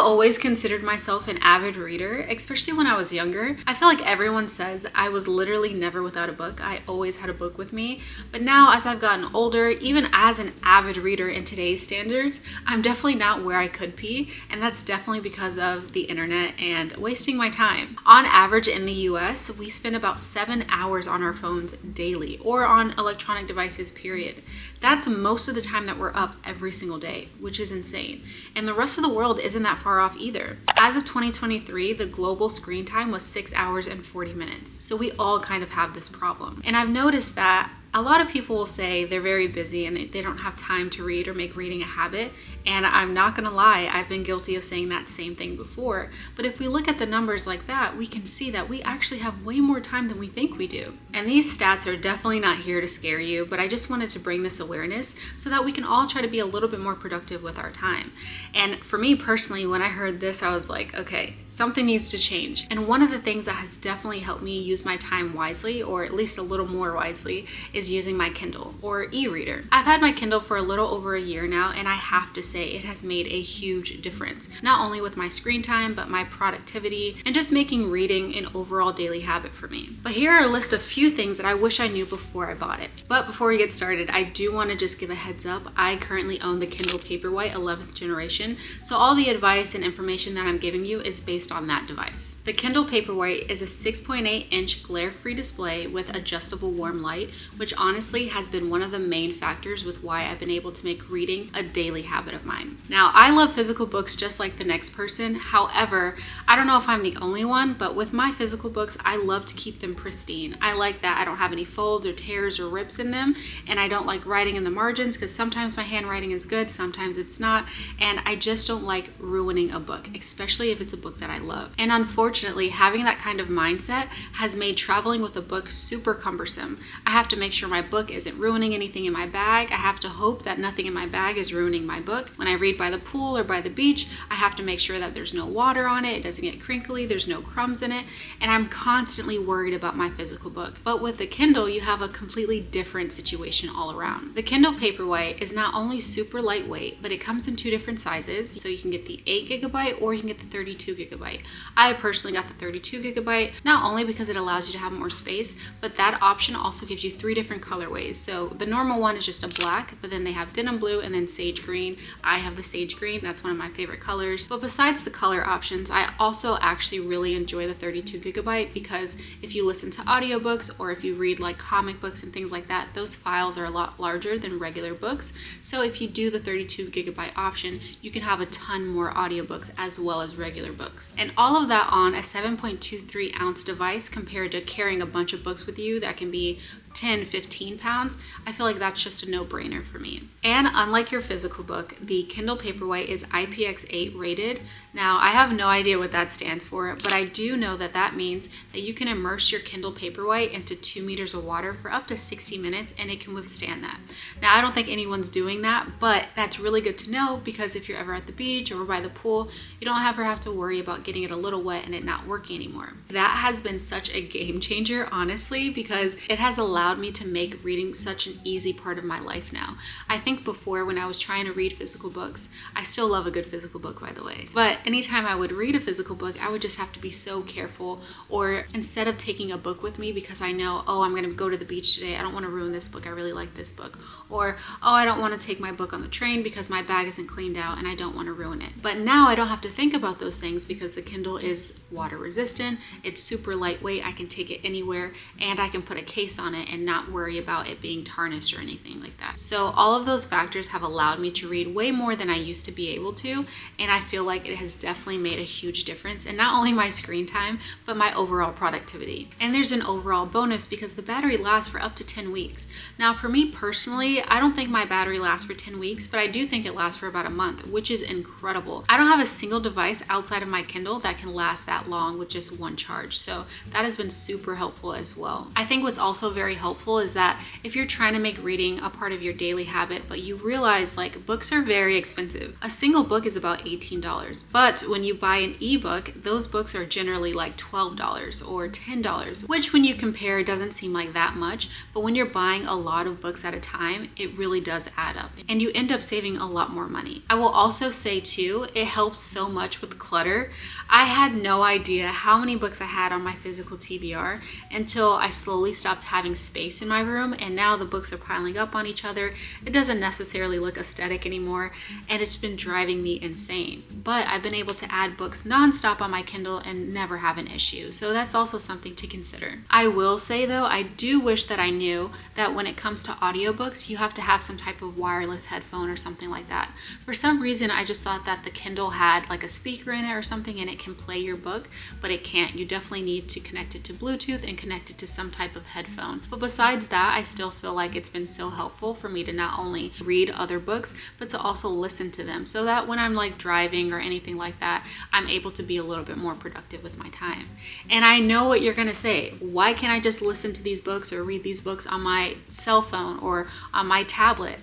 always considered myself an avid reader, especially when I was younger. I feel like everyone says I was literally never without a book. I always had a book with me. But now as I've gotten older, even as an avid reader in today's standards, I'm definitely not where I could be. And that's definitely because of the internet and wasting my time. On average in the US, we spend about 7 hours on our phones daily or on electronic devices, period. That's most of the time that we're up every single day, which is insane. And the rest of the world isn't that far off either. As of 2023, the global screen time was 6 hours and 40 minutes. So we all kind of have this problem. And I've noticed that a lot of people will say they're very busy and they don't have time to read or make reading a habit. And I'm not gonna lie, I've been guilty of saying that same thing before. But if we look at the numbers like that, we can see that we actually have way more time than we think we do. And these stats are definitely not here to scare you, but I just wanted to bring this awareness so that we can all try to be a little bit more productive with our time. And for me personally, when I heard this, I was like, okay, something needs to change. And one of the things that has definitely helped me use my time wisely, or at least a little more wisely, is using my Kindle or e-reader. I've had my Kindle for a little over a year now, and I have to say it has made a huge difference, not only with my screen time, but my productivity and just making reading an overall daily habit for me. But here are a list of few things that I wish I knew before I bought it. But before we get started, I do want to just give a heads up. I currently own the Kindle Paperwhite 11th generation, so all the advice and information that I'm giving you is based on that device. The Kindle Paperwhite is a 6.8-inch glare-free display with adjustable warm light, which honestly has been one of the main factors with why I've been able to make reading a daily habit of mine. Now, I love physical books just like the next person. However, I don't know if I'm the only one, but with my physical books, I love to keep them pristine. I like that I don't have any folds or tears or rips in them, and I don't like writing in the margins because sometimes my handwriting is good, sometimes it's not, and I just don't like ruining a book, especially if it's a book that I love. And unfortunately, having that kind of mindset has made traveling with a book super cumbersome. I have to make sure my book isn't ruining anything in my bag. I have to hope that nothing in my bag is ruining my book. When I read by the pool or by the beach, I have to make sure that there's no water on it doesn't get crinkly, there's no crumbs in it, and I'm constantly worried about my physical book. But with the Kindle, you have a completely different situation all around. The Kindle Paperwhite is not only super lightweight, but it comes in 2 different sizes, so you can get the 8GB or you can get the 32GB. I personally got the 32GB, not only because it allows you to have more space, but that option also gives you 3 different colorways. So the normal one is just a black, but then they have denim blue and then sage green. I have the sage green, that's one of my favorite colors. But besides the color options, I also actually really enjoy the 32GB because if you listen to audiobooks or if you read like comic books and things like that, those files are a lot larger than regular books. So if you do the 32GB option, you can have a ton more audiobooks as well as regular books. And all of that on a 7.23 ounce device compared to carrying a bunch of books with you that can be 10-15 pounds, I feel like that's just a no-brainer for me. And unlike your physical book, the Kindle Paperwhite is IPX8 rated. Now, I have no idea what that stands for, but I do know that that means that you can immerse your Kindle Paperwhite into 2 meters of water for up to 60 minutes and it can withstand that. Now, I don't think anyone's doing that, but that's really good to know because if you're ever at the beach or by the pool, you don't ever have to worry about getting it a little wet and it not working anymore. That has been such a game changer, honestly, because it has allowed me to make reading such an easy part of my life now. I think before when I was trying to read physical books, I still love a good physical book, by the way, but anytime I would read a physical book, I would just have to be so careful, or instead of taking a book with me because I know, oh, I'm gonna go to the beach today, I don't want to ruin this book, I really like this book, or oh, I don't want to take my book on the train because my bag isn't cleaned out and I don't want to ruin it. But now I don't have to think about those things because the Kindle is water resistant, it's super lightweight, I can take it anywhere, and I can put a case on it and not worry about it being tarnished or anything like that. So all of those factors have allowed me to read way more than I used to be able to, and I feel like it has definitely made a huge difference in not only my screen time, but my overall productivity. And there's an overall bonus because the battery lasts for up to 10 weeks. Now for me personally, I don't think my battery lasts for 10 weeks, but I do think it lasts for about a month, which is incredible. I don't have a single device outside of my Kindle that can last that long with just one charge, so that has been super helpful as well. I think what's also very helpful is that if you're trying to make reading a part of your daily habit, but you realize like books are very expensive. A single book is about $18. But when you buy an ebook, those books are generally like $12 or $10, which when you compare doesn't seem like that much. But when you're buying a lot of books at a time, it really does add up and you end up saving a lot more money. I will also say too, it helps so much with clutter. I had no idea how many books I had on my physical TBR until I slowly stopped having space in my room, and now the books are piling up on each other. It doesn't necessarily look aesthetic anymore, and it's been driving me insane. But I've been able to add books nonstop on my Kindle and never have an issue, so that's also something to consider. I will say though, I do wish that I knew that when it comes to audiobooks, you have to have some type of wireless headphone or something like that. For some reason, I just thought that the Kindle had like a speaker in it or something and it can play your book, but it can't. You definitely need to connect it to Bluetooth and connect it to some type of headphone. But besides that, I still feel like it's been so helpful for me to not only read other books, but to also listen to them so that when I'm like driving or anything like that, I'm able to be a little bit more productive with my time. And I know what you're gonna say. Why can't I just listen to these books or read these books on my cell phone or on my tablet?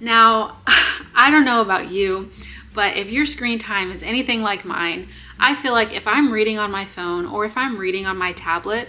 Now, I don't know about you, but if your screen time is anything like mine, I feel like if I'm reading on my phone or if I'm reading on my tablet,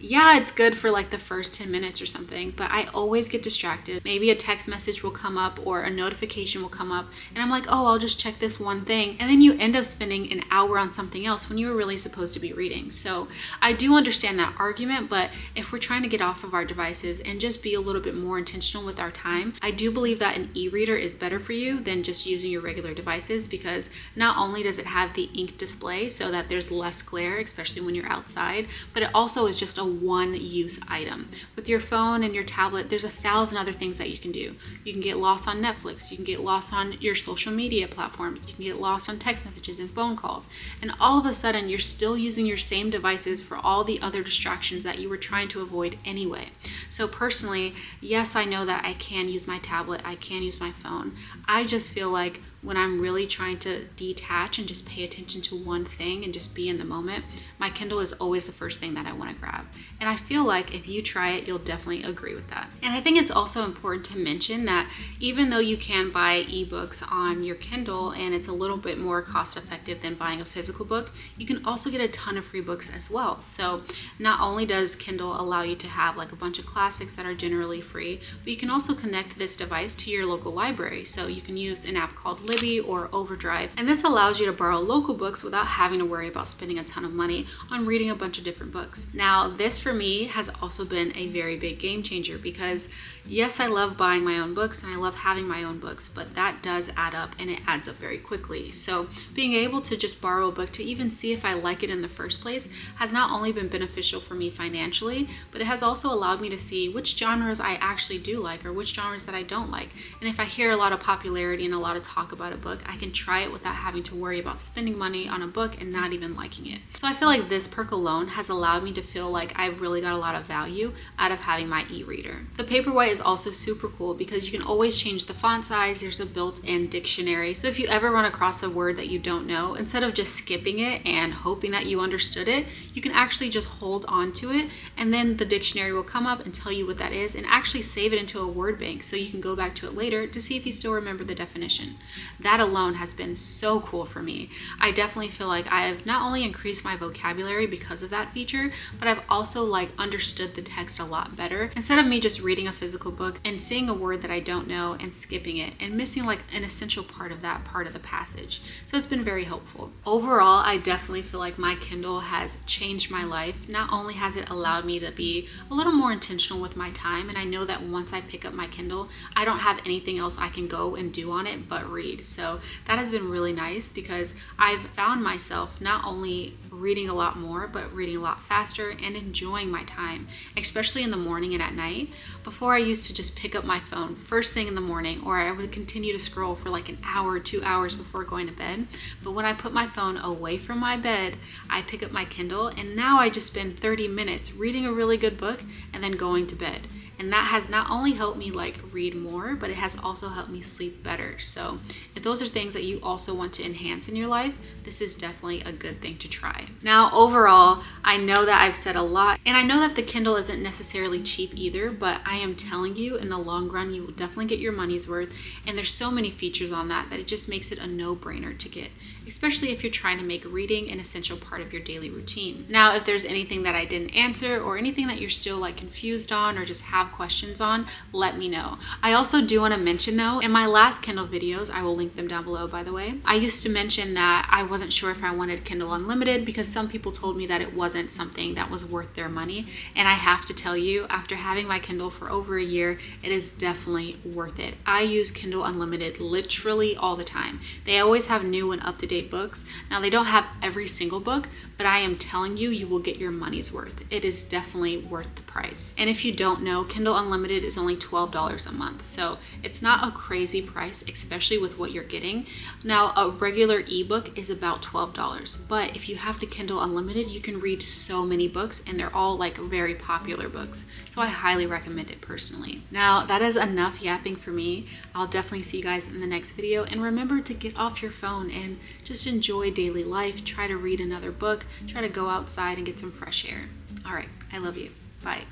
yeah, it's good for like the first 10 minutes or something, but I always get distracted. Maybe a text message will come up or a notification will come up and I'm like, oh, I'll just check this one thing. And then you end up spending an hour on something else when you were really supposed to be reading. So I do understand that argument, but if we're trying to get off of our devices and just be a little bit more intentional with our time, I do believe that an e-reader is better for you than just using your regular devices, because not only does it have the ink display so that there's less glare, especially when you're outside, but it also is just a one-use item. With your phone and your tablet, there's 1,000 other things that you can do. You can get lost on Netflix, you can get lost on your social media platforms, you can get lost on text messages and phone calls, and all of a sudden you're still using your same devices for all the other distractions that you were trying to avoid anyway. So personally, yes, I know that I can use my tablet, I can use my phone. I just feel like when I'm really trying to detach and just pay attention to one thing and just be in the moment, my Kindle is always the first thing that I want to grab. And I feel like if you try it, you'll definitely agree with that. And I think it's also important to mention that even though you can buy ebooks on your Kindle and it's a little bit more cost effective than buying a physical book, you can also get a ton of free books as well. So not only does Kindle allow you to have like a bunch of classics that are generally free, but you can also connect this device to your local library. So you can use an app called Libby or Overdrive, and this allows you to borrow local books without having to worry about spending a ton of money on reading a bunch of different books. Now, this for me has also been a very big game changer because yes, I love buying my own books and I love having my own books, but that does add up and it adds up very quickly. So being able to just borrow a book to even see if I like it in the first place has not only been beneficial for me financially, but it has also allowed me to see which genres I actually do like or which genres that I don't like. And if I hear a lot of popularity and a lot of talk about a book, I can try it without having to worry about spending money on a book and not even liking it. So I feel like this perk alone has allowed me to feel like I've really got a lot of value out of having my e-reader. The Paperwhite is also super cool because you can always change the font size. There's a built-in dictionary. So if you ever run across a word that you don't know, instead of just skipping it and hoping that you understood it, you can actually just hold on to it and then the dictionary will come up and tell you what that is and actually save it into a word bank so you can go back to it later to see if you still remember the definition. That alone has been so cool for me. I definitely feel like I have not only increased my vocabulary because of that feature, but I've also like understood the text a lot better instead of me just reading a physical book and seeing a word that I don't know and skipping it and missing like an essential part of that part of the passage. So it's been very helpful. Overall, I definitely feel like my Kindle has changed my life. Not only has it allowed me to be a little more intentional with my time, and I know that once I pick up my Kindle, I don't have anything else I can go and do on it but read. So that has been really nice because I've found myself not only reading a lot more, but reading a lot faster and enjoying my time, especially in the morning and at night. Before I used to just pick up my phone first thing in the morning, or I would continue to scroll for like an hour, 2 hours before going to bed. But when I put my phone away from my bed, I pick up my Kindle and now I just spend 30 minutes reading a really good book and then going to bed. and that has not only helped me like read more, but it has also helped me sleep better. So if those are things that you also want to enhance in your life, this is definitely a good thing to try. Now, overall, I know that I've said a lot, and I know that the Kindle isn't necessarily cheap either, but I am telling you, in the long run, you will definitely get your money's worth. And there's so many features on that it just makes it a no-brainer to get, especially if you're trying to make reading an essential part of your daily routine. Now, if there's anything that I didn't answer or anything that you're still like confused on or just have questions on, let me know. I also do want to mention though, in my last Kindle videos, I will link them down below by the way, I used to mention that I wasn't sure if I wanted Kindle Unlimited because some people told me that it wasn't something that was worth their money. And I have to tell you, after having my Kindle for over a year, it is definitely worth it. I use Kindle Unlimited literally all the time. They always have new and up-to-date books. Now, they don't have every single book, but I am telling you, you will get your money's worth. It is definitely worth the price. And if you don't know, Kindle Unlimited is only $12 a month. So it's not a crazy price, especially with what you're getting. Now, a regular ebook is about $12, but if you have the Kindle Unlimited, you can read so many books, and they're all like very popular books. So I highly recommend it personally. Now, that is enough yapping for me. I'll definitely see you guys in the next video. And remember to get off your phone and just enjoy daily life. Try to read another book. Try to go outside and get some fresh air. All right, I love you. Bye.